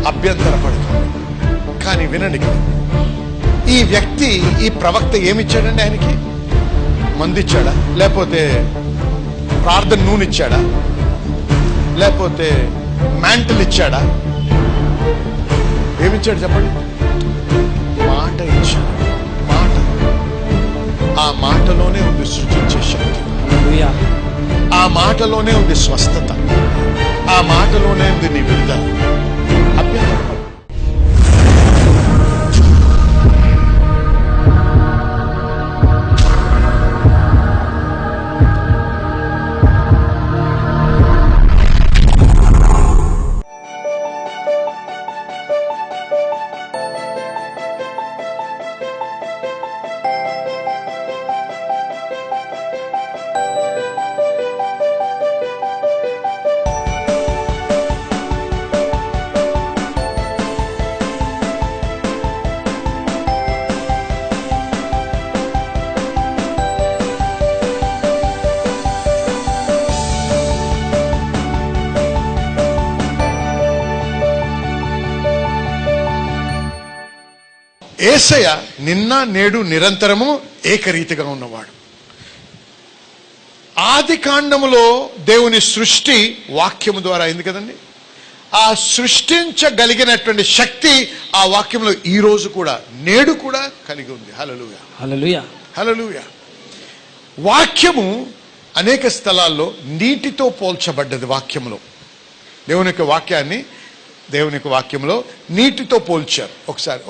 అభ్యంతరపడుతుంది. కానీ వినండి, ఈ వ్యక్తి, ఈ ప్రవక్త ఏమిచ్చాడండి ఆయనకి? మందు ఇచ్చాడా? లేకపోతే ప్రార్థన నూనె ఇచ్చాడా? లేకపోతే మ్యాంటిల్ ఇచ్చాడా? ఏమిచ్చాడు చెప్పండి? మాట ఇచ్చాడు. మాట. ఆ మాటలోనే ఉంది సృష్టించే శక్తి. ఆ మాటలోనే ఉంది స్వస్థత. ఆ మాటలోనే ఉంది నీ విడుదల. అభ్యంతరపడు. యేసయ్య నిన్న నేడు నిరంతరము ఏకరీతిగా ఉన్నవాడు. ఆది కాండములో దేవుని సృష్టి వాక్యము ద్వారా అయింది కదండి. ఆ సృష్టించగలిగినటువంటి శక్తి ఆ వాక్యంలో ఈ రోజు కూడా, నేడు కూడా కలిగి ఉంది. హల్లెలూయా, హల్లెలూయా, హల్లెలూయా. వాక్యము అనేక స్థలాల్లో నీటితో పోల్చబడ్డది. వాక్యంలో దేవుని యొక్క వాక్యాన్ని, దేవుని యొక్క వాక్యంలో నీటితో పోల్చారు.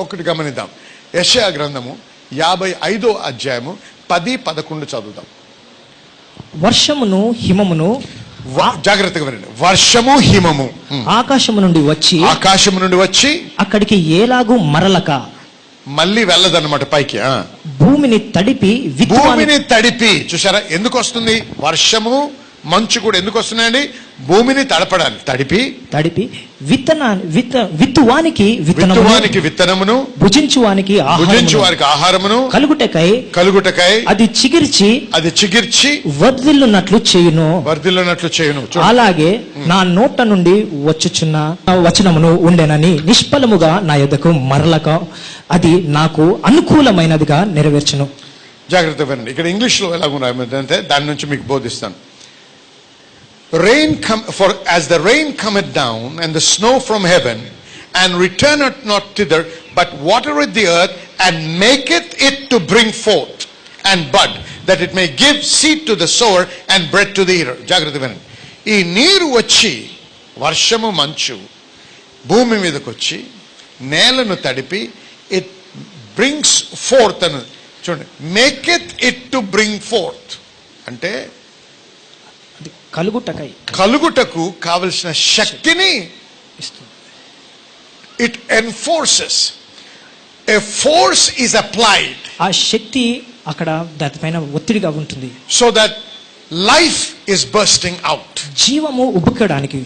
ఒకటి గమనిద్దాం. యెషయా గ్రంథము 55వ అధ్యాయము 10-11 చదువుదాం. వర్షమును హిమమును, జాగ్రత్తగా వినండి. వర్షము హిమము ఆకాశము నుండి వచ్చి అక్కడికి ఏలాగు మరలక, మళ్ళీ వెళ్ళదన్నమాట పైకి. భూమిని తడిపి చూసారా ఎందుకు వస్తుంది? వర్షము మంచు కూడా ఎందుకు వస్తున్నాయండి? భూమిని తడపడానికి. తడిపి విత్తువానికి విత్తనమును, భుజించువానికి ఆహారమును కలుగుటకై అది చిగిర్చి వర్ధిల్లునట్లు చేయును. అలాగే నా నోట నుండి వచ్చుచున్న వచనమును ఉండెనని నిష్ఫలముగా నా యొద్దకు మరలక అది నాకు అనుకూలమైనదిగా నెరవేర్చును. జాగ్రత్త వినండి. ఇక్కడ ఇంగ్లీష్ లో ఎలాగుంటే దాని నుంచి మీకు బోధిస్తాను. For as the rain cometh down and the snow from heaven, and returneth not thither, but watereth the earth, and maketh it to bring forth and bud, that it may give seed to the sower and bread to the eater. జాగ్రత్త వినండి. ఈ నీరు వచ్చి, వర్షము మంచు భూమి మీదకి వచ్చి నేలను తడిపి, it brings forth అని చూడండి. maketh it to bring forth అంటే కలుగుటకు కావలసిన శక్తిని ఇస్తుంది. It enforces. A force is applied. ఆ శక్తి అక్కడ దానిపైన ఒత్తిడిగా ఉంటుంది. So that life is bursting out. జీవము ఉబ్బుకోవడానికి.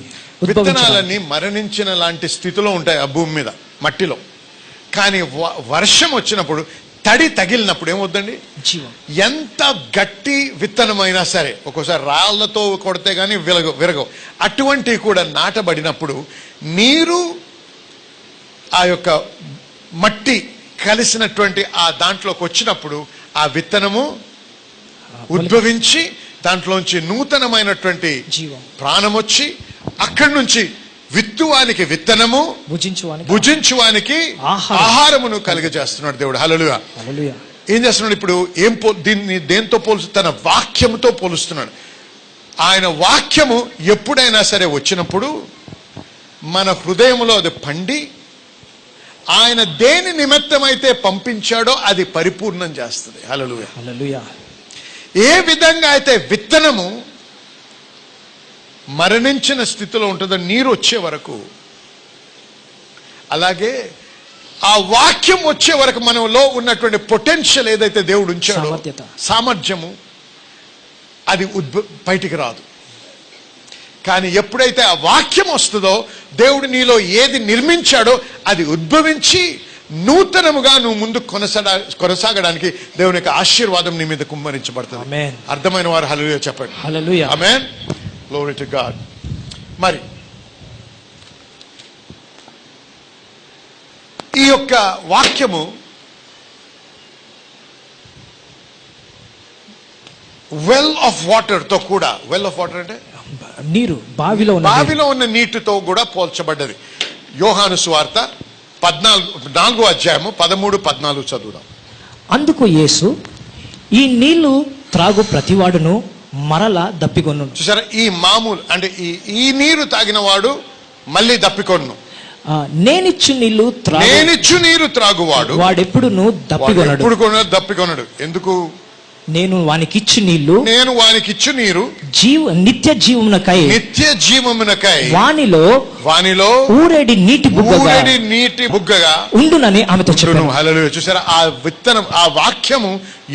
విత్తనాలన్నీ మరణించిన లాంటి స్థితిలో ఉంటాయి ఆ భూమి మీద, మట్టిలో. కానీ వర్షం వచ్చినప్పుడు, తడి తగిలినప్పుడు ఏమవుద్దండి? జీవం. ఎంత గట్టి విత్తనమైనా సరే, ఒక్కోసారి రాళ్లతో కొడితే గానీ విరగవు. అటువంటివి కూడా నాటబడినప్పుడు నీరు, ఆ యొక్క మట్టి కలిసినటువంటి ఆ దాంట్లోకి వచ్చినప్పుడు ఆ విత్తనము ఉద్భవించి దాంట్లోంచి నూతనమైనటువంటి ప్రాణం వచ్చి, అక్కడి నుంచి విత్తువానికి విత్తనము, భుజించువానికి ఆహారమును కలిగజేస్తున్నాడు దేవుడు. హల్లెలూయా. ఏం చేస్తున్నాడు ఇప్పుడు? దీన్ని దేంతో పోలుస్తూ? తన వాక్యముతో పోలుస్తున్నాడు. ఆయన వాక్యము ఎప్పుడైనా సరే వచ్చినప్పుడు మన హృదయంలో అది పండి, ఆయన దేని నిమిత్తమైతే పంపించాడో అది పరిపూర్ణం చేస్తుంది. హల్లెలూయా, హల్లెలూయా. ఏ విధంగా అయితే విత్తనము మరణించిన స్థితిలో ఉంటుందో నీరు వచ్చే వరకు, అలాగే ఆ వాక్యం వచ్చే వరకు మనలో ఉన్నటువంటి పొటెన్షియల్ ఏదైతే దేవుడు ఉంచాడో, సామర్థ్యము, అది బయటికి రాదు. కానీ ఎప్పుడైతే ఆ వాక్యం వస్తుందో, దేవుడు నీలో ఏది నిర్మించాడో అది ఉద్భవించి నూతనముగా నువ్వు ముందు కొనసాగడానికి దేవుని యొక్క ఆశీర్వాదం నీ మీద కుమ్మరించబడుతుంది. అర్థమైన వారు హల్లెలూయా చెప్పండి. హల్లెలూయా. ఆమేన్. Glory to God. మరి ఈ యొక్క వాక్యము వెల్ ఆఫ్ వాటర్ తో కూడా, వెల్ ఆఫ్ వాటర్ అంటే నీరు, బావిలో ఉన్న నీటితో కూడా పోల్చబడ్డది. యోహాను సువార్త 4వ అధ్యాయము 13-14 చదువుదాం. అందుకు యేసు, ఈ నీళ్లు త్రాగు ప్రతివాడును మరలా దప్పికొను. చూసారా, ఈ మామూలు అంటే ఈ నీరు తాగిన వాడు మళ్ళీ దప్పికొను. నేనిచ్చు నీరు త్రాగువాడు వాడెప్పుడును దప్పికొనడు. ఎందుకు? నేను వానికిచ్చు నీరు నిత్య జీవమునకై వానిలో ఊరేడి నీటి బుగ్గగా ఉండునని ఆమెతో చెప్పాను. హల్లెలూయా. చూసారా, ఆ విత్తనం, ఆ వాక్యము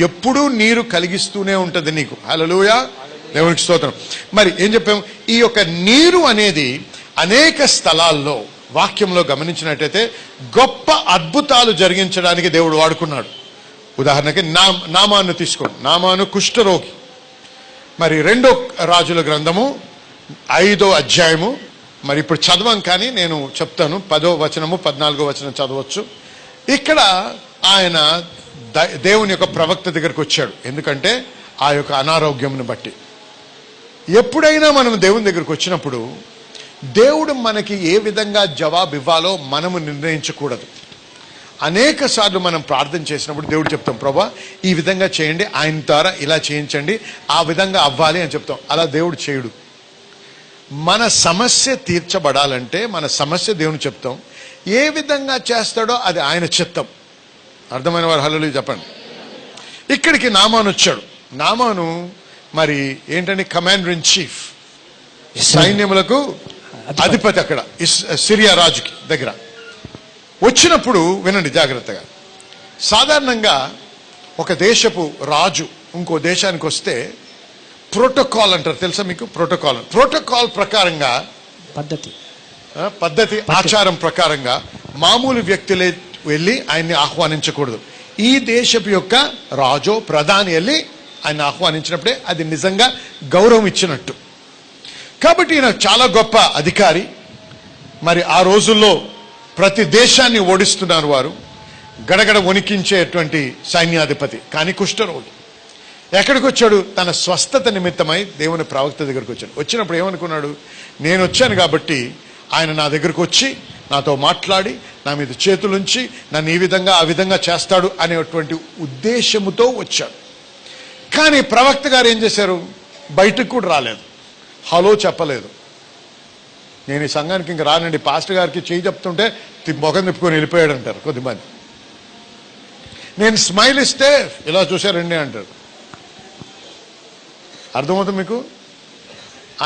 ఎప్పుడూ నీరు కలిగిస్తూనే ఉంటది నీకు. హల్లెలూయా, దేవునికి స్తోత్రం. మరి ఏం చెప్పాము? ఈ యొక్క నీరు అనేది అనేక స్థలాల్లో వాక్యంలో గమనించినట్టయితే గొప్ప అద్భుతాలు జరిగించడానికి దేవుడు వాడుకున్నాడు. ఉదాహరణకి నామాను తీసుకోండి. నామాను కుష్ఠరోగి. మరి 2వ రాజుల గ్రంథము 5వ అధ్యాయము, మరి ఇప్పుడు చదవం కానీ నేను చెప్తాను. 10వ వచనము 14వ వచనం చదవచ్చు. ఇక్కడ ఆయన దేవుని యొక్క ప్రవక్త దగ్గరకు వచ్చాడు. ఎందుకంటే ఆ యొక్క అనారోగ్యంను బట్టి. ఎప్పుడైనా మనం దేవుని దగ్గరకు వచ్చినప్పుడు దేవుడు మనకి ఏ విధంగా జవాబు ఇవ్వాలో మనము నిర్ణయించకూడదు. అనేక సార్లు మనం ప్రార్థన చేసినప్పుడు దేవుడు చెప్తాం, ప్రభా ఈ విధంగా చేయండి, ఆయన ద్వారా ఇలా చేయించండి, ఆ విధంగా అవ్వాలి అని చెప్తాం. అలా దేవుడు చేయడు. మన సమస్య తీర్చబడాలంటే మన సమస్య దేవుని చెప్తాం. ఏ విధంగా చేస్తాడో అది ఆయన చిత్తం. అర్థమైన వారు హల్లెలూయా చెప్పండి. ఇక్కడికి నామాను వచ్చాడు. నామాను మరి ఏంటంటే కమాండర్ ఇన్ చీఫ్, సైన్యములకు అధిపతి అక్కడ సిరియా రాజుకి దగ్గర. వచ్చినప్పుడు వినండి జాగ్రత్తగా. సాధారణంగా ఒక దేశపు రాజు ఇంకో దేశానికి వస్తే ప్రోటోకాల్ అంటారు, తెలుసా మీకు? ప్రోటోకాల్ ప్రకారంగా, పద్ధతి ఆచారం ప్రకారంగా మామూలు వ్యక్తులే వెళ్ళి ఆయన్ని ఆహ్వానించకూడదు. ఈ దేశపు యొక్క రాజో ప్రధాని వెళ్ళి ఆయన ఆహ్వానించినప్పుడే అది నిజంగా గౌరవం ఇచ్చినట్టు. కాబట్టి ఈయన చాలా గొప్ప అధికారి. మరి ఆ రోజుల్లో ప్రతి దేశాన్ని ఓడిస్తున్నారు వారు. గడగడ వణికించేటువంటి సైన్యాధిపతి. కానీ కుష్ఠరోగి. ఎక్కడికి వచ్చాడు? తన స్వస్థత నిమిత్తమై దేవుని ప్రవక్త దగ్గరికి వచ్చాడు. వచ్చినప్పుడు ఏమనుకున్నాడు? నేను వచ్చాను కాబట్టి ఆయన నా దగ్గరకు వచ్చి నాతో మాట్లాడి నా మీద చేతులుంచి నన్ను ఈ విధంగా ఆ విధంగా చేస్తాడు అనేటువంటి ఉద్దేశముతో వచ్చాడు. కానీ ప్రవక్త గారు ఏం చేశారు? బయటకు కూడా రాలేదు, హలో చెప్పలేదు. నేను ఈ సంఘానికి ఇంక రానండి, పాస్టర్ గారికి చేయి చెప్తుంటే మొఖం తిప్పుకొని వెళ్ళిపోయాడు అంటారు కొద్దిమంది. నేను స్మైల్ ఇస్తే ఇలా చూశారండి అంటారు. అర్థమవుతుంది మీకు?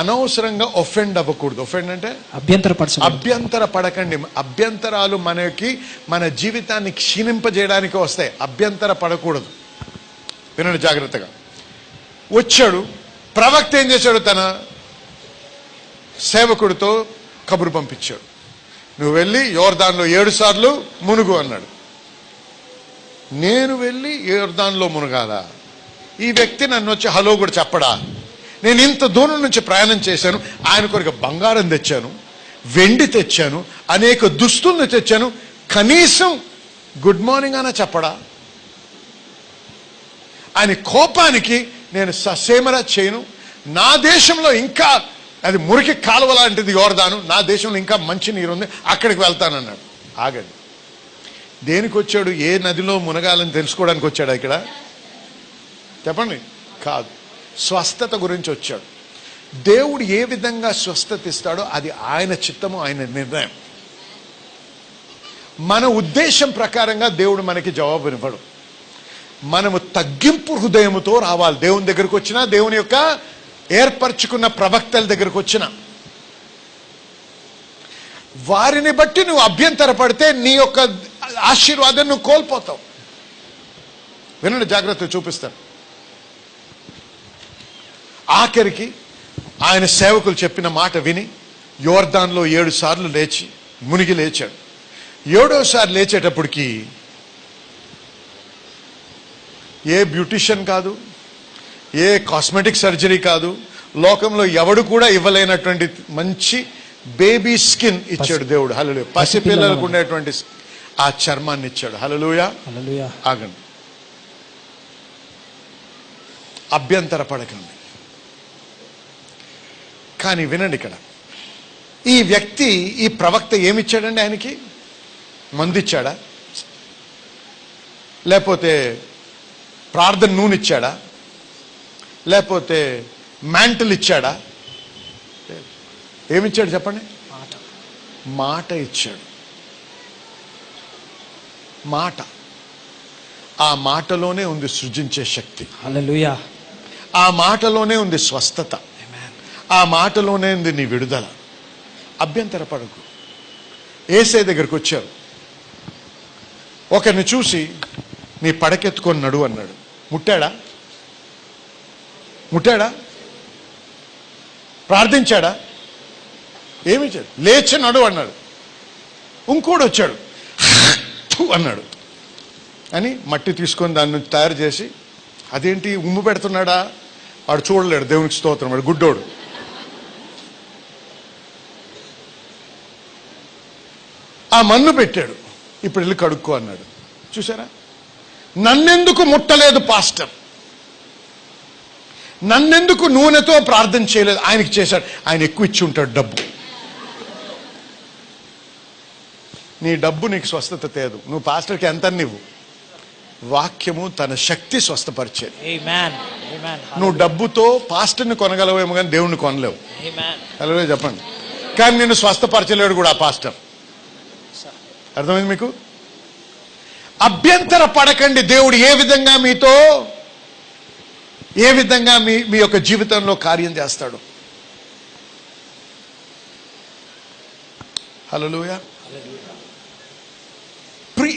అనవసరంగా ఒఫెండ్ అవ్వకూడదు. ఒఫెండ్ అంటే అభ్యంతర పడకండి. అభ్యంతరాలు మనకి మన జీవితాన్ని క్షీణింపజేయడానికి వస్తాయి. అభ్యంతర పడకూడదు. వినండి జాగ్రత్తగా. వచ్చాడు ప్రవక్త. ఏం చేశాడు? తన సేవకుడితో కబురు పంపించాడు. నువ్వు వెళ్ళి యోర్దాన్లో 7 సార్లు మునుగు అన్నాడు. నేను వెళ్ళి యోర్దాన్లో మునగాలా? ఈ వ్యక్తి నన్ను వచ్చి హలో కూడా చెప్పడా? నేను ఇంత దూరం నుంచి ప్రయాణం చేశాను, ఆయన కొరకు బంగారం తెచ్చాను, వెండి తెచ్చాను, అనేక దుస్తుల్ని తెచ్చాను, కనీసం గుడ్ మార్నింగ్ అన్నా చెప్పడా? ఆయన కోపానికి నేను ససేమరా చేయను. నా దేశంలో ఇంకా అది మురికి కాలువ లాంటిది యోర్దాను, నా దేశంలో ఇంకా మంచి నీరు ఉంది, అక్కడికి వెళ్తానన్నాడు. ఆగండి. దేనికి వచ్చాడు? ఏ నదిలో మునగాలని తెలుసుకోవడానికి వచ్చాడు ఇక్కడ? చెప్పండి. కాదు, స్వస్థత గురించి వచ్చాడు. దేవుడు ఏ విధంగా స్వస్థత ఇస్తాడో అది ఆయన చిత్తము, ఆయన నిర్ణయం. మన ఉద్దేశం ప్రకారంగా దేవుడు మనకి జవాబునివ్వడు. మనము తగ్గింపు హృదయముతో రావాలి. దేవుని దగ్గరకు వచ్చినా, దేవుని యొక్క ఏర్పరచుకున్న ప్రవక్తల దగ్గరకు వచ్చిన వారిని బట్టి నువ్వు అభ్యంతర పడితే నీ యొక్క ఆశీర్వాదం నువ్వు కోల్పోతావు. వినండి జాగ్రత్త, చూపిస్తాను. ఆఖరికి ఆయన సేవకులు చెప్పిన మాట విని యోర్దాన్లో 7 సార్లు మునిగి లేచాడు. 7వ సారి లేచేటప్పటికి ఏ బ్యూటిషియన్ కాదు, ఏ కాస్మెటిక్ సర్జరీ కాదు, లోకంలో ఎవడు కూడా ఇవ్వలేనటువంటి మంచి బేబీ స్కిన్ ఇచ్చాడు దేవుడు. హల్లెలూయా. పసిపిల్లలకు ఉండేటువంటి ఆ చర్మాన్ని ఇచ్చాడు. హల్లెలూయా. హల్లెలూయా. ఆగండి, అభ్యంతర పడకండి. కానీ వినండి, ఇక్కడ ఈ వ్యక్తి, ఈ ప్రవక్త ఏమిచ్చాడండి ఆయనకి? మందు ఇచ్చాడా? లేకపోతే ప్రార్థన నూనె ఇచ్చాడా? లేకపోతే మ్యాంటల్ ఇచ్చాడా? ఏమిచ్చాడు చెప్పండి? మాట ఇచ్చాడు. మాట. ఆ మాటలోనే ఉంది సృజించే శక్తి. హల్లెలూయా. ఆ మాటలోనే ఉంది స్వస్థత. ఆ మాటలోనే ఉంది నీ విడుదల. అభ్యంతర పడకు. యేసయ్య దగ్గరికి వచ్చారు. ఒకరిని చూసి నీ పడకెత్తుకొని నడు అన్నాడు. ముట్టాడా? ముట్టాడా? ప్రార్థించాడా? ఏమి చేయడు. లేచి నడు అన్నాడు. ఇంకోడు వచ్చాడు, అన్నాడు అని మట్టి తీసుకొని దాని నుంచి తయారు చేసి, అదేంటి ఉమ్ము పెడుతున్నాడా? వాడు చూడలేడు. దేవునికి స్తోత్రం, వాడు గుడ్డోడు. ఆ మన్ను పెట్టాడు. ఇప్పుడు వెళ్ళి కడుక్కో అన్నాడు. చూసారా? నన్నెందుకు ముట్టలేదు పాస్టర్? నన్నెందుకు నూనెతో ప్రార్థన చేయలేదు? ఆయనకి చేశాడు. ఆయన ఎక్కువ ఇచ్చి ఉంటాడు డబ్బు. నీ డబ్బు నీకు స్వస్థత తేదు. నువ్వు పాస్టర్కి ఎంత నీవు? వాక్యము తన శక్తి స్వస్థపరిచేది. నువ్వు డబ్బుతో పాస్టర్ని కొనగలవేమో కానీ దేవుణ్ణి కొనలేవు. అలాగే చెప్పండి. కానీ నిన్ను స్వస్థపరచలేడు కూడా ఆ పాస్టర్. అర్థమైంది మీకు? అభ్యంతర పడకండి. దేవుడు ఏ విధంగా మీతో, ఏ విధంగా మీ యొక్క జీవితంలో కార్యం చేస్తాడు. హల్లెలూయా.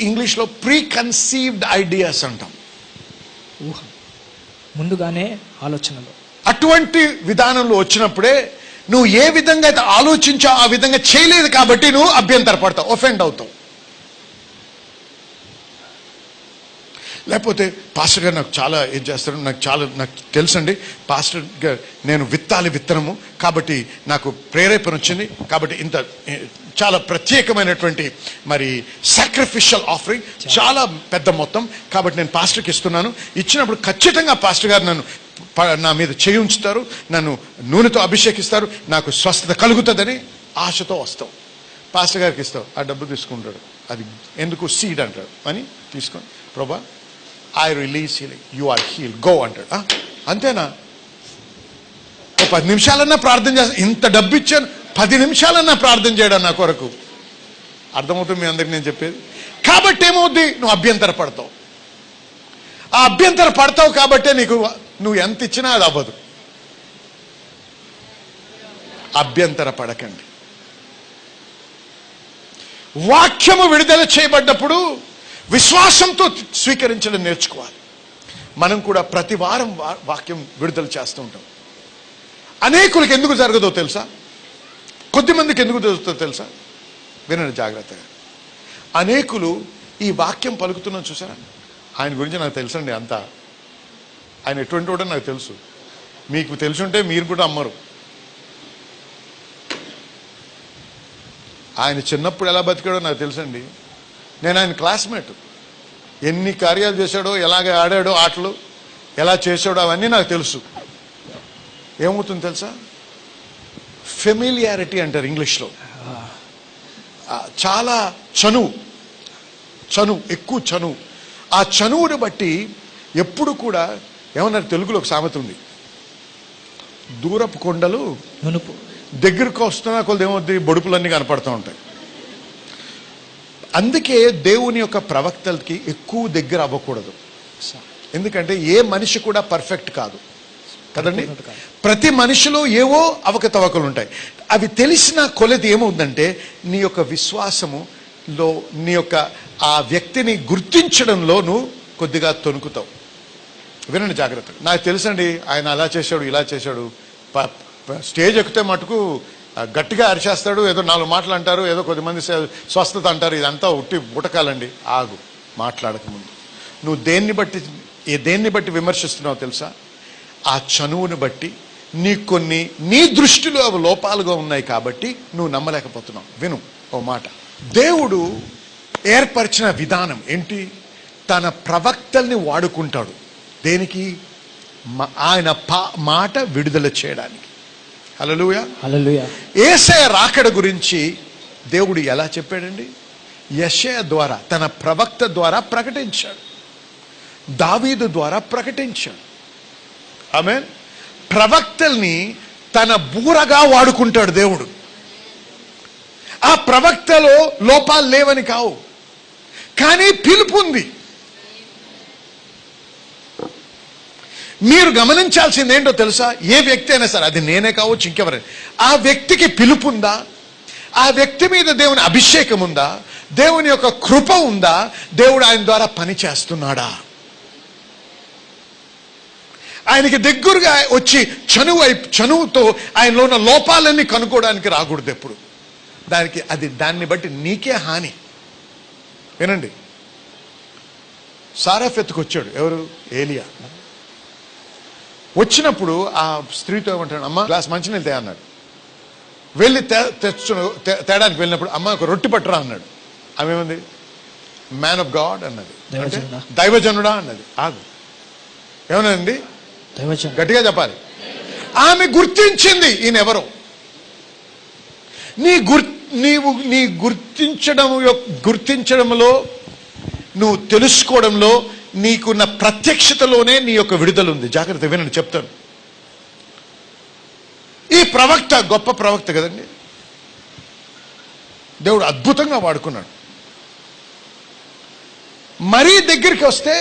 ఇంగ్లీష్లో ప్రీ కన్సీవ్డ్ ఐడియాస్ అంటాం. ముందుగానే ఆలోచనలు. అటువంటి విధానంలో వచ్చినప్పుడే నువ్వు ఏ విధంగా అయితే ఆలోచించావు ఆ విధంగా చేయలేదు కాబట్టి నువ్వు అభ్యంతర పడతావు, ఒఫెండ్ అవుతావు. లేకపోతే పాస్టర్ గారు నాకు చాలా ఏం చేస్తారు, నాకు తెలుసండి పాస్టర్ గారు, నేను విత్తాలి విత్తనము కాబట్టి నాకు ప్రేరేపణ వచ్చింది కాబట్టి ఇంత చాలా ప్రత్యేకమైనటువంటి మరి సాక్రిఫిషియల్ ఆఫరింగ్, చాలా పెద్ద మొత్తం కాబట్టి నేను పాస్టర్కి ఇస్తున్నాను. ఇచ్చినప్పుడు ఖచ్చితంగా పాస్టర్ గారు నా మీద చేయి ఉంచుతారు, నన్ను నూనెతో అభిషేకిస్తారు, నాకు స్వస్థత కలుగుతుందని ఆశతో వస్తావు. పాస్టర్ గారికి ఇస్తావు, ఆ డబ్బు తీసుకుంటాడు. అది ఎందుకు? సీడ్ అంటాడు అని తీసుకొని, ప్రభా I release healing, you are heal, go అంటాడు. అంతేనా? 10 నిమిషాలన్నా ప్రార్థన చేస్తా. ఇంత డబ్బు ఇచ్చాను, 10 నిమిషాలన్నా ప్రార్థన చేయడం నా కొరకు. అర్థమవుతుంది మీ అందరికి నేను చెప్పేది? కాబట్టి ఏమవుద్ది? నువ్వు అభ్యంతర పడతావు. ఆ అభ్యంతర పడతావు కాబట్టే నువ్వు ఎంత ఇచ్చినా అది అవ్వదు. అభ్యంతర పడకండి. వాక్యము విడుదల చేయబడ్డప్పుడు విశ్వాసంతో స్వీకరించడం నేర్చుకోవాలి. మనం కూడా ప్రతి వారం వాక్యం విడుదల చేస్తూ ఉంటాం. అనేకులకు ఎందుకు జరగదో తెలుసా? కొద్దిమందికి ఎందుకు జరుగుతుందో తెలుసా? వినండి జాగ్రత్తగా. అనేకులు ఈ వాక్యం పలుకుతున్నాం చూసారా? ఆయన గురించి నాకు తెలుసండి అంతా. ఆయన ఎటువంటి వాడో నాకు తెలుసు. మీకు తెలుసుంటే మీరు కూడా అమ్మరు. ఆయన చిన్నప్పుడు ఎలా బతికాడో నాకు తెలుసండి. నేను ఆయన క్లాస్మేట్. ఎన్ని కార్యాలు చేశాడో, ఎలాగ ఆడాడో ఆటలు, ఎలా చేశాడో అవన్నీ నాకు తెలుసు. ఏమవుతుంది తెలుసా? ఫెమిలియారిటీ అంటారు ఇంగ్లీష్లో. చాలా చనువు, ఎక్కువ చనువు. ఆ చనువుని బట్టి ఎప్పుడు కూడా ఏమన్నారు, తెలుగులో ఒక సామెత ఉంది, దూరపు కొండలు నునుపు, దగ్గరకు వస్తున్నా కొద్ది ఏమవుతుంది, బొడుపులన్నీ కనపడుతూ ఉంటాయి. అందుకే దేవుని యొక్క ప్రవక్తలకి ఎక్కువ దగ్గర అవ్వకూడదు. ఎందుకంటే ఏ మనిషి కూడా పర్ఫెక్ట్ కాదు కదండి. ప్రతి మనిషిలో ఏవో అవకతవకలు ఉంటాయి. అవి తెలిసిన కొలది ఏమవుతుందంటే నీ యొక్క విశ్వాసములో, నీ యొక్క ఆ వ్యక్తిని గుర్తించడంలో నువ్వు కొద్దిగా తొణుకుతావు. వినండి జాగ్రత్తగా. నాకు తెలుసండి ఆయన అలా చేశాడు, ఇలా చేశాడు. స్టేజ్ ఎక్కితే మటుకు గట్టిగా అరిచేస్తాడు, ఏదో 4 మాటలు అంటారు, ఏదో కొద్దిమంది స్వస్థత అంటారు. ఇదంతా ఉట్టి బుటకాలండి. ఆగు, మాట్లాడకముందు నువ్వు దేన్ని బట్టి విమర్శిస్తున్నావు తెలుసా? ఆ చనువుని బట్టి నీ దృష్టిలో అవి లోపాలుగా ఉన్నాయి కాబట్టి నువ్వు నమ్మలేకపోతున్నావు. విను ఓ మాట. దేవుడు ఏర్పరిచిన విధానం ఏంటి? తన ప్రవక్తల్ని వాడుకుంటాడు. దేనికి? ఆయన మాట విడుదల చేయడానికి. హల్లెలూయా, హల్లెలూయా. యేసయ్య రాకడ గురించి దేవుడు ఎలా చెప్పాడండి? యెషయా ద్వారా, తన ప్రవక్త ద్వారా ప్రకటించాడు. దావీదు ద్వారా ప్రకటించాడు. ఆమేన్. ప్రవక్తల్ని తన బూరగా వాడుకుంటాడు దేవుడు. ఆ ప్రవక్తలో లోపాలు లేవని కావు, కానీ పిలుపు ఉంది. మీరు గమనించాల్సింది ఏంటో తెలుసా? ఏ వ్యక్తి అయినా సరే, అది నేనే కావచ్చు, ఇంకెవరైనా, ఆ వ్యక్తికి పిలుపు ఉందా? ఆ వ్యక్తి మీద దేవుని అభిషేకం ఉందా? దేవుని యొక్క కృప ఉందా? దేవుడు ఆయన ద్వారా పని చేస్తున్నాడా? ఆయనకి దగ్గరగా వచ్చి చనువుతో ఆయనలో ఉన్న లోపాలన్నీ కనుక్కోవడానికి రాకూడదు ఎప్పుడు. దాన్ని బట్టి నీకే హాని. వినండి, సారాఫెత్తుకు వచ్చాడు. ఎవరు? ఏలియా. వచ్చినప్పుడు ఆ స్త్రీతో ఏమంటాడు, అమ్మ గ్లాస్ మంచినీళ్ళు తే అన్నాడు. వెళ్ళి తేడానికి వెళ్ళినప్పుడు, అమ్మ ఒక రొట్టె పట్టురా అన్నాడు. ఆమె ఏమంది? మ్యాన్ ఆఫ్ గాడ్ అన్నది. దైవజనుడా అన్నది. ఆగు, ఏమన్నది? గట్టిగా చెప్పాలి. ఆమె గుర్తించింది ఈయనెవరో. నీ గుర్తించడంలో, నువ్వు తెలుసుకోవడంలో, నీకున్న ప్రత్యక్షతలోనే నీ యొక్క విడుదల ఉంది. జాగ్రత్త వినండి, చెప్తాను. ఈ ప్రవక్త గొప్ప ప్రవక్త కదండి, దేవుడు అద్భుతంగా వాడుకున్నాడు. మరీ దగ్గరికి వస్తే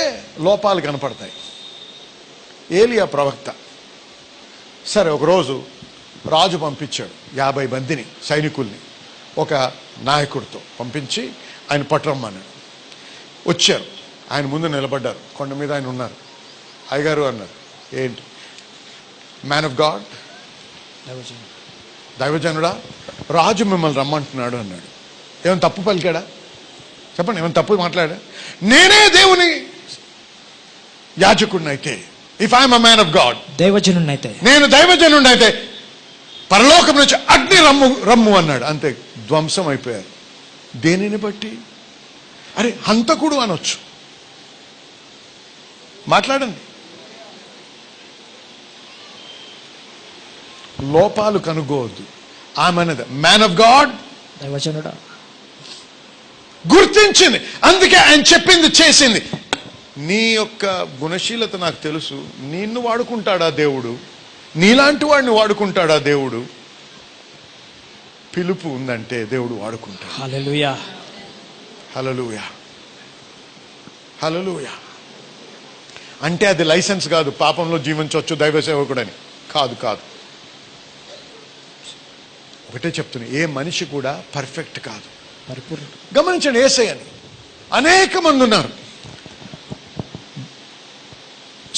లోపాలు కనపడతాయి. ఏలియా ప్రవక్త. సరే, ఒకరోజు రాజు పంపించాడు 50 మందిని సైనికుల్ని ఒక నాయకుడితో పంపించి ఆయన పట్టురమ్మన్నాడు. వచ్చారు, ఆయన ముందు నిలబడ్డారు. కొండ మీద ఆయన ఉన్నారు. అయ్యగారు అన్నారు, ఏంటి? మ్యాన్ ఆఫ్ గాడ్, దైవజనుడా, రాజు మిమ్మల్ని రమ్మంటున్నాడు అన్నాడు. ఏమైనా తప్పు పలికాడా? చెప్పండి, ఏమైనా తప్పు మాట్లాడా? నేనే దేవుని యాజకుడినైతే, if I'm a man of God, దైవజనుడైతే, నేను దైవజనుడైతే పరలోకం నుంచి అగ్ని రమ్ము అన్నాడు. అంతే, ధ్వంసం అయిపోయారు. దేనిని బట్టి? అరే, హంతకుడు అనొచ్చు. మాట్లాడండి. లోపాలు కనుగోవద్దు. ఆమె మ్యాన్ ఆఫ్ గాడ్, దైవజనుడా, గుర్తించింది. అందుకే ఆయన చెప్పింది చేసింది. నీ యొక్క గుణశీలత నాకు తెలుసు. నిన్ను వాడుకుంటాడా దేవుడు? నీలాంటి వాడిని వాడుకుంటాడా దేవుడు? పిలుపు ఉందంటే దేవుడు వాడుకుంటాడు. హల్లెలూయా, హల్లెలూయా, హల్లెలూయా. అంటే అది లైసెన్స్ కాదు, పాపంలో జీవించవచ్చు దైవ సేవకుడని కాదు. కాదు, ఒకటే చెప్తున్నా, ఏ మనిషి కూడా పర్ఫెక్ట్ కాదు. గమనించండి, యేసయ్యని అనేక మంది ఉన్నారు,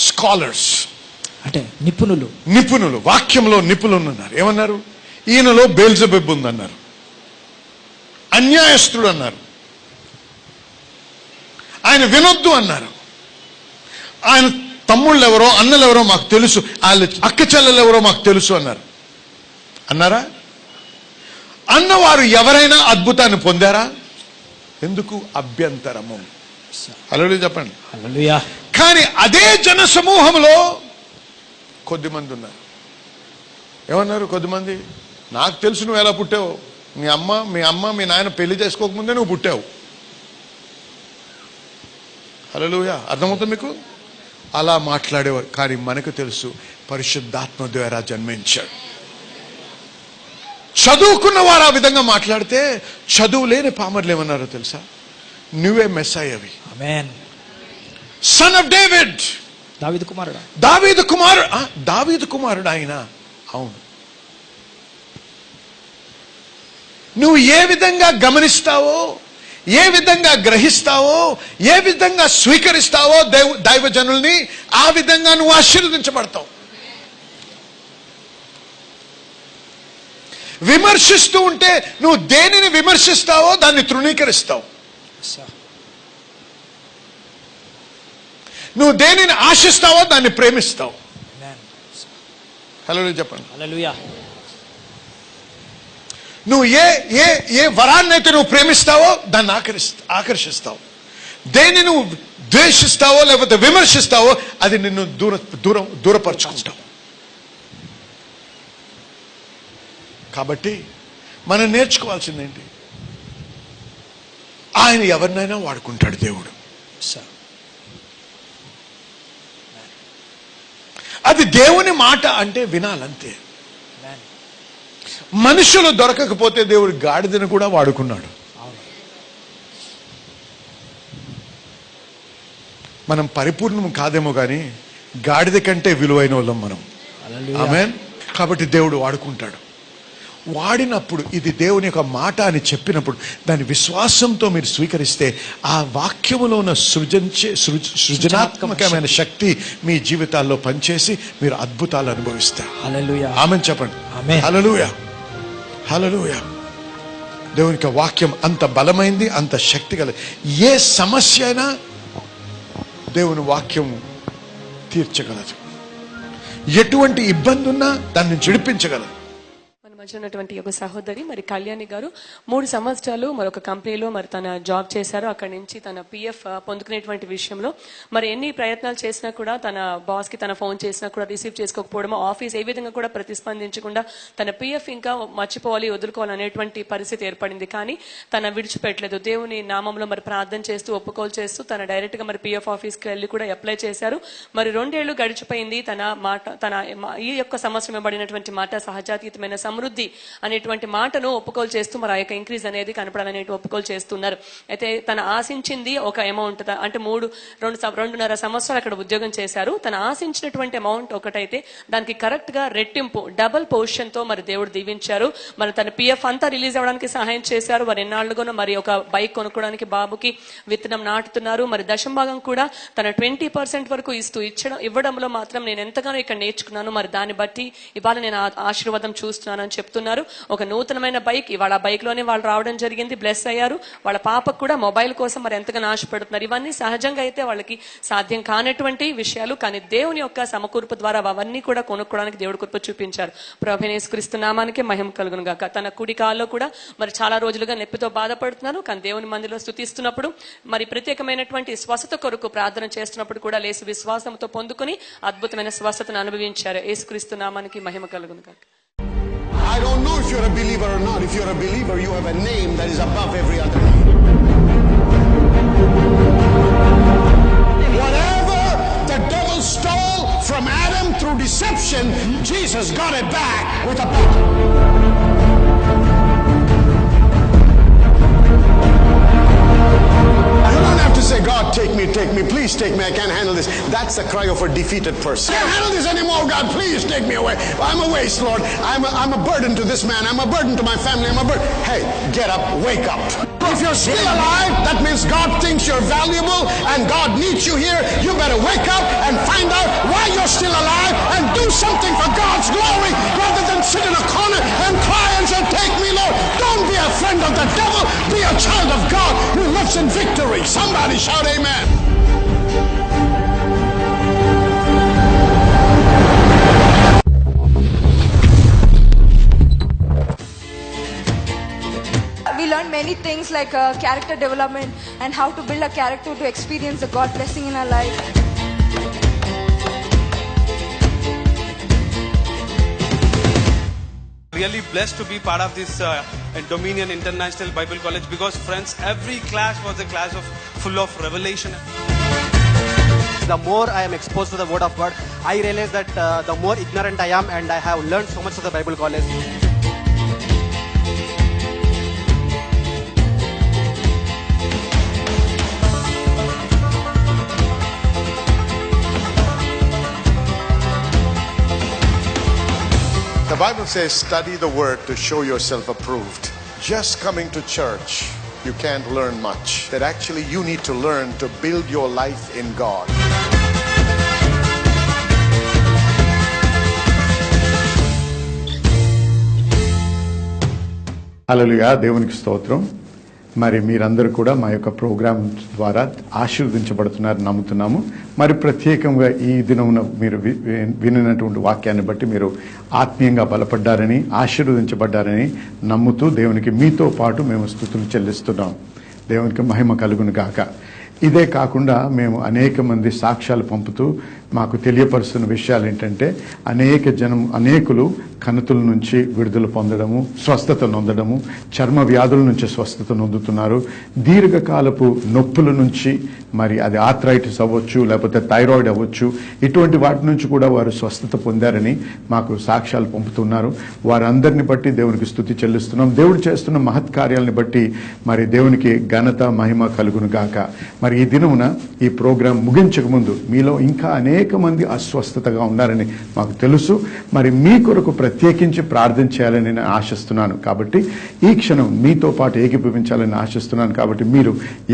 స్కాలర్స్ అంటే నిపుణులు, వాక్యంలో నిపుణులు ఉన్నారు. ఏమన్నారు? ఈయనలో బెల్జెబూబ్ ఉందన్నారు, అన్యాయస్తుడు అన్నారు, ఆయన వినొద్దు అన్నారు, ఆయన తమ్ముళ్ళు ఎవరో అన్నలు ఎవరో మాకు తెలుసు, వాళ్ళ అక్క చెల్లెలు ఎవరో మాకు తెలుసు అన్నారా? అన్నవారు ఎవరైనా అద్భుతాన్ని పొందారా? ఎందుకు? అభ్యంతరము. హల్లెలూయా చెప్పండి. హల్లెలూయా. కానీ అదే జన సమూహంలో కొద్దిమంది ఉన్నారు. ఏమన్నారు కొద్దిమంది? నాకు తెలుసు నువ్వు ఎలా పుట్టావు, మీ అమ్మ మీ నాయన పెళ్లి చేసుకోకముందే నువ్వు పుట్టావు. హల్లెలూయా, అర్థమవుతుంది మీకు? అలా మాట్లాడేవారు. కానీ మనకు తెలుసు పరిశుద్ధాత్మ ద్వారా జన్మించాడు. చదువుకున్న వారు ఆ విధంగా మాట్లాడితే, చదువు లేని పామర్లు ఏమన్నారో తెలుసా? నువ్వే మెస్సయ్యవి. ఆమేన్. సన్ ఆఫ్ డేవిడ్, దావీదు కుమారుడు ఆయన. అవును. నువ్వు ఏ విధంగా గమనిస్తావో, ఏ విధంగా గ్రహిస్తావో, ఏ విధంగా స్వీకరిస్తావో దైవజనుల్ని, ఆ విధంగా నువ్వు ఆశీర్వదించబడతావు. విమర్శిస్తూ ఉంటే నువ్వు దేనిని విమర్శిస్తావో దాన్ని తృణీకరిస్తావు. నువ్వు దేనిని ఆశిస్తావో దాన్ని ప్రేమిస్తావు. హల్లెలూయా చెప్పండి. హల్లెలూయా. నువ్వు ఏ ఏ ఏ వరాన్నైతే నువ్వు ప్రేమిస్తావో దాన్ని ఆకర్షిస్తావు. దేన్ని నువ్వు ద్వేషిస్తావో లేకపోతే విమర్శిస్తావో అది నిన్ను దూరపరచుకుంటావు. కాబట్టి మనం నేర్చుకోవాల్సిందేంటి? ఆయన ఎవరినైనా వాడుకుంటాడు దేవుడు. అది దేవుని మాట అంటే వినాలంతే. మనుషులు దొరకకపోతే దేవుడు గాడిదను కూడా వాడుకున్నాడు. మనం పరిపూర్ణం కాదేమో కానీ గాడిద కంటే విలువైన వాళ్ళం మనం. ఆమేన్. కాబట్టి దేవుడు వాడుకుంటాడు. వాడినప్పుడు ఇది దేవుని యొక్క మాట అని చెప్పినప్పుడు దాని విశ్వాసంతో మీరు స్వీకరిస్తే ఆ వాక్యములో ఉన్న సృజనాత్మకమైన శక్తి మీ జీవితాల్లో పనిచేసి మీరు అద్భుతాలు అనుభవిస్తారు. ఆమేన్ చెప్పండి. హల్లెలూయా, హల్లెలూయా. దేవునికి వాక్యం అంత బలమైంది, అంత శక్తి గల. ఏ సమస్య అయినా దేవుని వాక్యం తీర్చగలదు. ఎటువంటి ఇబ్బంది ఉన్నా దాన్ని విడిపించగలదు. మధ్య ఉన్నటువంటి ఒక సహోదరి మరి కళ్యాణి గారు 3 సంవత్సరాలు మరొక కంపెనీలో మరి తన జాబ్ చేశారు. అక్కడి నుంచి తన పిఎఫ్ పొందుకునేటువంటి విషయంలో మరి ఎన్ని ప్రయత్నాలు చేసినా కూడా తన బాస్ కి తన ఫోన్ చేసినా కూడా రిసీవ్ చేసుకోకపోవడం, ఆఫీస్ ఏ విధంగా కూడా ప్రతిస్పందించకుండా తన పిఎఫ్ ఇంకా మర్చిపోవాలి, వదులుకోవాలి అనేటువంటి పరిస్థితి ఏర్పడింది. కానీ తన విడిచిపెట్టలేదు. దేవుని నామంలో మరి ప్రార్థన చేస్తూ ఒప్పుకోలు చేస్తూ తన డైరెక్ట్ గా మరి పిఎఫ్ ఆఫీస్కి వెళ్ళి కూడా అప్లై చేశారు. మరి 2 ఏళ్లు గడిచిపోయింది. తన ఈ యొక్క సంవత్సరం ఇవ్వబడినటువంటి మాట సహజాతీతమైన సమృద్ధి అనేటువంటి మాటను ఒప్పుకోలు చేస్తూ మరి ఆ యొక్క ఇంక్రీజ్ అనేది కనపడాలనే ఒప్పుకోలు చేస్తున్నారు. అయితే తను ఆశించింది ఒక అమౌంట్, అంటే 2.5 సంవత్సరాలు అక్కడ ఉద్యోగం చేశారు. తను ఆశించినటువంటి అమౌంట్ ఒకటైతే దానికి కరెక్ట్ గా రెట్టింపు డబుల్ పొజిషన్ తో మరి దేవుడు దీవించారు. మరి తన పిఎఫ్ అంతా రిలీజ్ అవ్వడానికి సహాయం చేశారు. మరి ఎన్నాళ్ళుగానో మరి ఒక బైక్ కొనుక్కోవడానికి బాబుకి విత్తనం నాటుతున్నారు. మరి దశంభాగం కూడా తన 20% వరకు ఇవ్వడంలో మాత్రం నేను ఎంతగానో ఇక్కడ నేర్చుకున్నాను. మరి దాన్ని బట్టి ఇవాళ నేను ఆశీర్వాదం చూస్తున్నాను అని చెప్తున్నారు. ఒక నూతనమైన బైక్, ఇవాళ ఆ బైక్ లోనే వాళ్ళు రావడం జరిగింది, బ్లెస్ అయ్యారు. వాళ్ళ పాపకు కూడా మొబైల్ కోసం మరి ఎంతగానో ఆశపడుతున్నారు. ఇవన్నీ సహజంగా అయితే వాళ్ళకి సాధ్యం కానటువంటి విషయాలు, కానీ దేవుని యొక్క సమకూర్పు ద్వారా అవన్నీ కూడా కొనుక్కోవడానికి దేవుడు కృప చూపించారు. ప్రభువైన యేసుక్రీస్తు నామానికి మహిమ కలుగును గాక. తన కుడి కాల్లో కూడా మరి చాలా రోజులుగా నొప్పితో బాధపడుతున్నారు. కానీ దేవుని మందిలో స్తుతిస్తున్నప్పుడు మరి ప్రత్యేకమైనటువంటి స్వస్థత కొరకు ప్రార్థన చేస్తున్నప్పుడు కూడా లేసి విశ్వాసంతో పొందుకుని అద్భుతమైన స్వస్థతను అనుభవించారు. యేసుక్రీస్తు నామానికి మహిమ కలుగును గాక. I don't know if you're a believer or not. If you're a believer, you have a name that is above every other name. Whatever the devil stole from Adam through deception, Jesus got it back with a power. You don't have to say, God, take me, please take me, I can't handle this. That's the cry of a defeated person. I can't handle this anymore, God, please take me away. I'm a waste, Lord. I'm a burden to this man. I'm a burden to my family. I'm a burden. Hey, get up, wake up. If you're still alive, that means God thinks you're valuable and God needs you here. You better wake up and find out why you're still alive and do something for God's glory rather than sit in a corner and cry and say, take me, Lord. Don't be a friend of the devil. Be a child of God who lives in victory. Somebody shout amen. We learned many things like character development and how to build a character to experience the God blessing in our life. Really blessed to be part of this Dominion International Bible College, because friends, every class was a class full of revelation. The more I am exposed to the word of God, I realize that the more ignorant I am, and I have learned so much of the Bible college. The Bible says, study the word to show yourself approved. Just coming to church, you can't learn much. That actually you need to learn to build your life in God. హల్లెలూయా, దేవునికి స్తోత్రం. మరి మీరందరూ కూడా మా యొక్క programme ద్వారా ఆశీర్వదించబడుతున్నారని నమ్ముతున్నాము. మరి ప్రత్యేకంగా ఈ దినమున మీరు వినినటువంటి వాక్యాన్ని బట్టి మీరు ఆత్మీయంగా బలపడ్డారని, ఆశీర్వదించబడ్డారని నమ్ముతూ దేవునికి మీతో పాటు మేము స్తుతులు చెల్లిస్తున్నాం. దేవునికి మహిమ కలుగును గాక. ఇదే కాకుండా మేము అనేక మంది సాక్ష్యాలు పంపుతూ మాకు తెలియపరుస్తున్న విషయాలు ఏంటంటే, అనేకులు కణుతుల నుంచి విడుదల పొందడము, స్వస్థత నొందడము, చర్మ వ్యాధుల నుంచి స్వస్థత నొందుతున్నారు. దీర్ఘకాలపు నొప్పుల నుంచి, మరి అది ఆర్థరైటిస్ అవ్వచ్చు, లేకపోతే థైరాయిడ్ అవ్వచ్చు, ఇటువంటి వాటి నుంచి కూడా వారు స్వస్థత పొందారని మాకు సాక్ష్యాలు పంపుతున్నారు. వారందరిని బట్టి దేవునికి స్తుతి చెల్లిస్తున్నాం. దేవుడు చేస్తున్న మహత్కార్యాలను బట్టి మరి దేవునికి ఘనత మహిమ కలుగును గాక. మరి ఈ దినమున ఈ ప్రోగ్రాం ముగించక ముందు మీలో ఇంకా అనేక మంది అస్వస్థతగా ఉన్నారని మాకు తెలుసు. మరి మీ కొరకు ప్రత్యేకించి ప్రార్థన చేయాలని నేను ఆశిస్తున్నాను. కాబట్టి ఈ క్షణం మీతో పాటు ఏకీభవించాలని ఆశిస్తున్నాను. కాబట్టి మీరు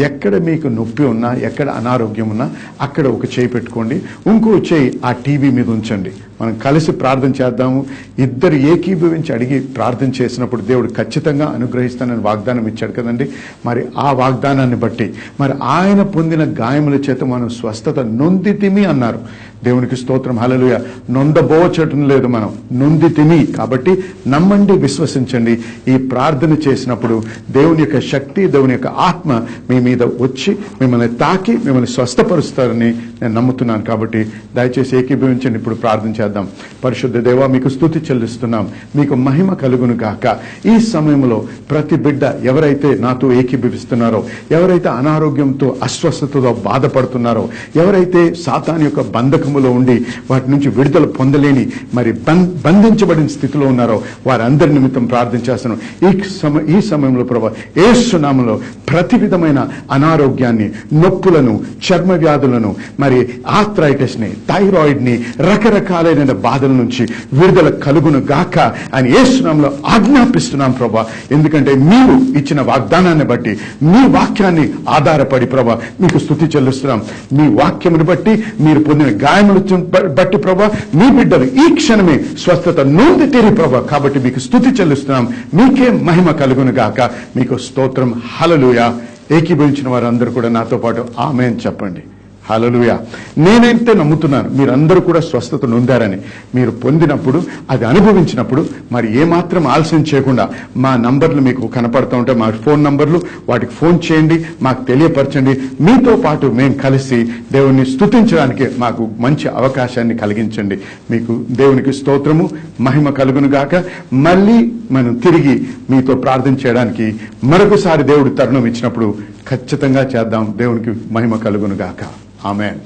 ఎక్కడ మీకు నొప్పి ఉన్నా, ఎక్కడ అనారోగ్యం ఉన్నా అక్కడ ఒక చేయి పెట్టుకోండి, ఇంకో చేయి ఆ టీవీ మీద ఉంచండి. మనం కలిసి ప్రార్థన చేద్దాము. ఇద్దరు ఏకీభవించి అడిగి ప్రార్థన చేసినప్పుడు దేవుడు ఖచ్చితంగా అనుగ్రహిస్తానని వాగ్దానం ఇచ్చాడు కదండి. మరి ఆ వాగ్దానాన్ని బట్టి మరి ఆయన పొందిన గాయముల చేత మనం స్వస్థత నొందితిమి అన్నారు. దేవునికి స్తోత్రం, హల్లెలూయా. నొందబోచటం లేదు, మనం నొందితిమి. కాబట్టి నమ్మండి, విశ్వసించండి. ఈ ప్రార్థన చేసినప్పుడు దేవుని యొక్క శక్తి, దేవుని యొక్క ఆత్మ మీ మీద వచ్చి మిమ్మల్ని తాకి మిమ్మల్ని స్వస్థపరుస్తారని నేను నమ్ముతున్నాను. కాబట్టి దయచేసి ఏకీభవించండి. ఇప్పుడు ప్రార్థన చేద్దాం. పరిశుద్ధ దేవా, మీకు స్తుతి చెల్లిస్తున్నాం. మీకు మహిమ కలుగును గాక. ఈ సమయంలో ప్రతి బిడ్డ ఎవరైతే నాతో ఏకీభవిస్తున్నారో, ఎవరైతే అనారోగ్యంతో అస్వస్థతతో బాధపడుతున్నారో, ఎవరైతే సాతాను యొక్క బంధకములో ఉండి వాటి నుంచి విడుదల పొందలేని మరి బంధించబడిన స్థితిలో ఉన్నారో వారందరి నిమిత్తం ప్రార్థన చేస్తున్నాం. ఈ సమయంలో ప్రభా యేసు నామములో ప్రతి విధమైన అనారోగ్యాన్ని, నొప్పులను, చర్మ వ్యాధులను, మరి ఆర్థరైటిస్ ని, థైరాయిడ్ ని, రకరకాలైన బాధల నుంచి విడుదల కలుగును గాక అని యేసు నామములో ఆజ్ఞాపిస్తున్నాం ప్రభా. ఎందుకంటే మీరు ఇచ్చిన వాగ్దానాన్ని బట్టి, మీ వాక్యాన్ని ఆధారపడి ప్రభా మీకు స్తుతి చెల్లిస్తున్నాం. మీ వాక్యమును బట్టి, మీరు పొందిన గాయములు బట్టి ప్రభా మీ బిడ్డలు ఈ క్షణమే స్వస్థత నొంది తీరి ప్రభా. కాబట్టి మీకు స్తుతి చెల్లిస్తున్నాం. మీకే మహిమ కలుగును గాక. మీకు స్తోత్రం, హల్లెలూయా. ఏకీభవించిన వారందరూ కూడా నాతో పాటు ఆమేన్ చెప్పండి. హల్లెలూయా. నేనైతే నమ్ముతున్నాను మీరందరూ కూడా స్వస్థత నొందారని. మీరు పొందినప్పుడు, అది అనుభవించినప్పుడు మరి ఏమాత్రం ఆలస్యం చేయకుండా మా నంబర్లు మీకు కనపడుతూ ఉంటాయి, మా ఫోన్ నంబర్లు, వాటికి ఫోన్ చేయండి, మాకు తెలియపరచండి. మీతో పాటు మేము కలిసి దేవుణ్ణి స్తుతించడానికి మాకు మంచి అవకాశాన్ని కలిగించండి. మీకు దేవునికి స్తోత్రము, మహిమ కలుగును గాక. మళ్ళీ మనం తిరిగి మీతో ప్రార్థన చేయడానికి మరొకసారి దేవుడు తరుణం ఇచ్చినప్పుడు ఖచ్చితంగా చేద్దాం. దేవునికి మహిమ కలుగును గాక. ఆమేన్.